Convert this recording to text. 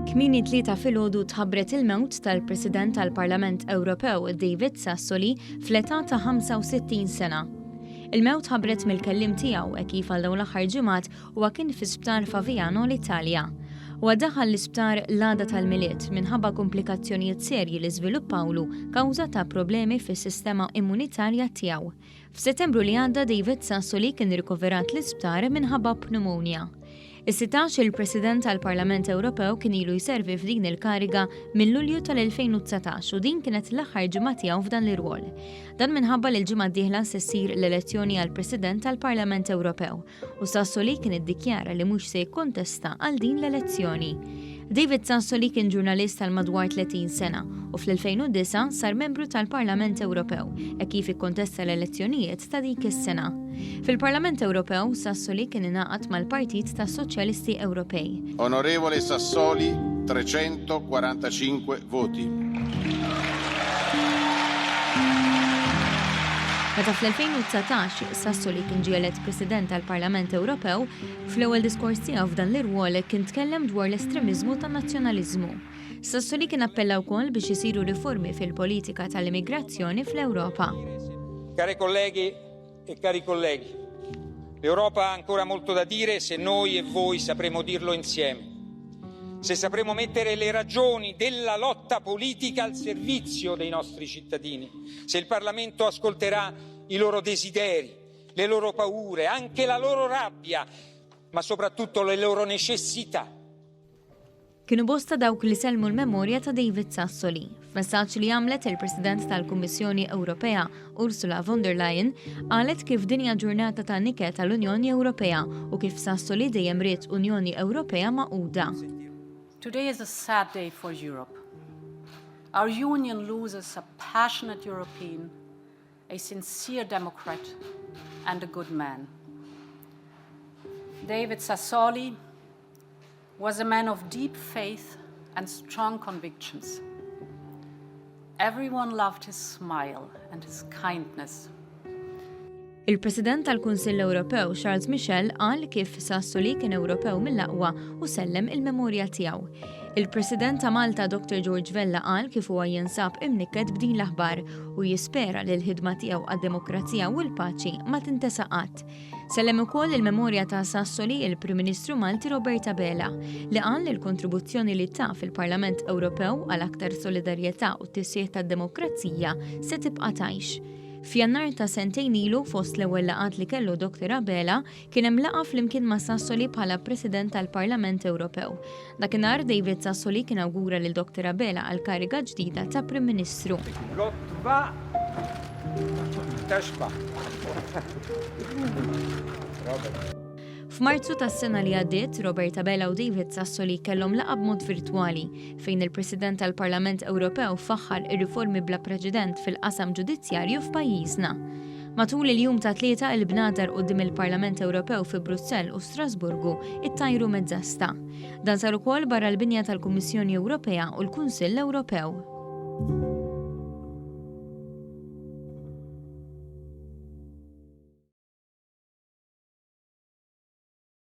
Kmieni t-tlieta filgħodu tħabbret il-mewt tal-President tal-Parlament Ewropew David Sassoli fl-età ta' 65 sena. Il-mewt ħabbret mill-kelliem tiegħu kif għal dawn l-aħħar ġimgħat huwa kien fis-Isptar l-Italja. U iddaħħal l-isptar l-għada tal-Milied minħabba kumplikazzjonijiet serji li żviluppawlu kawża ta' problemi fis-sistema immunitarja tiegħu. F'Settembru li għadda David Sassoli kien rikoverat l-isptar minħabba pneumonja. Is-16 il-President tal-Parlament Ewropew kien ilu jservi f'din il-kariga minn Lulju tal-2019 u din kienet l-aħħar ġimgħa tiegħu f'dan l-irwol. Dan minħabba li l-ġimgħa d-dieħla se ssir l-elezzjoni għal President tal-Parlament Ewropew u Sassoli kien iddikjara li mhux se jikkontesta għal din l-elezzjoni. David Sassoli kien ġurnalist tal madwar 30 sena u fl-2009 sar membru tal-Parlament Ewropew kif ikkontesta l-elezzjonijiet ta' dik is-sena. Fil-Parlament Ewropew, Sassoli kien ingħaqad mal-Partit tas-Soċjalisti Ewropej. Onorevole Sassoli, 345 voti. Meta fl-2019 Sassoli kien ġie elett President tal-Parlament Ewropew, fl-ewwel diskors tiegħu f'dan l-irwol kien tkellem dwar l-estremiżmu tan-nazzjonaliżmu. Sassoli kien appella wkoll biex isiru riformi fil-politika tal-immigrazzjoni fl-Ewropa. Care colleghi e cari colleghi, l'Europa ha ancora molto da dire se noi e voi sapremo dirlo insieme. Se sapremo mettere le ragioni della lotta politica al servizio dei nostri cittadini, se il Parlamento ascolterà i loro desideri, le loro paure, anche la loro rabbia, ma soprattutto le loro necessità. Kienu bosta dawk li selmu l-memorja ta' David Sassoli. F'messaġġ li għamlet il-President tal-Kummissjoni Ewropea Ursula von der Leyen qalet kif dinja ġurnata ta' niket tal-Unjoni Ewropea u kif Sassoli dejjem ried Unjoni Ewropea maquda. Today is a sad day for Europe. Our union loses a passionate European, a sincere Democrat, and a good man. David Sassoli was a man of deep faith and strong convictions. Everyone loved his smile and his kindness. Il-President tal-Kunsill Ewropew Charles Michel qal kif Sassoli kien Ewropew mill-aqwa u sellem il-memorja tiegħu. Il-President ta' Malta Dr. George Vella qal kif huwa jinsab imnikked b'din l-aħbar u jispera li l-ħidma tiegħu għad-demokrazija u l-paċi ma tintesa' qatt. Sellem ukoll il-memorja ta' Sassoli il-Prim Ministru Malti Roberta Bela li qal li l-kontribuzzjoni li ta' fil-Parlament Ewropew għal aktar solidarjetà u t-tisjieħ tad-demokrazija se tibqa' tgħix. F'Jannar ta' sentejn ilu fost l-ewwel laqgħat li kellu Dr. Bela kien hemm laqgħa flimkien ma' Sassoli bħala President tal-Parlament Ewropew. Dakinhar David Sassoli kien awgura lil Dr. Bela għal kariga ġdida ta' Prim Ministru. F'Marzu tas-sena li għaddiet, Roberta Bela u David Sassoli kellhom laqgħa b'mod virtwali fejn il-President tal-Parlament Ewropew faħħar ir-riformi bla preċedent fil-qasam ġudizzjarju f'pajjiżna. Matul il-jum ta' tlieta il-bnadar quddiem il-Parlament Ewropew fi Brussell u Strasburgu ittajru mezzasta. Dan sar ukoll barra l-binja tal-Kummissjoni Ewropea u l-Kunsill Ewropew.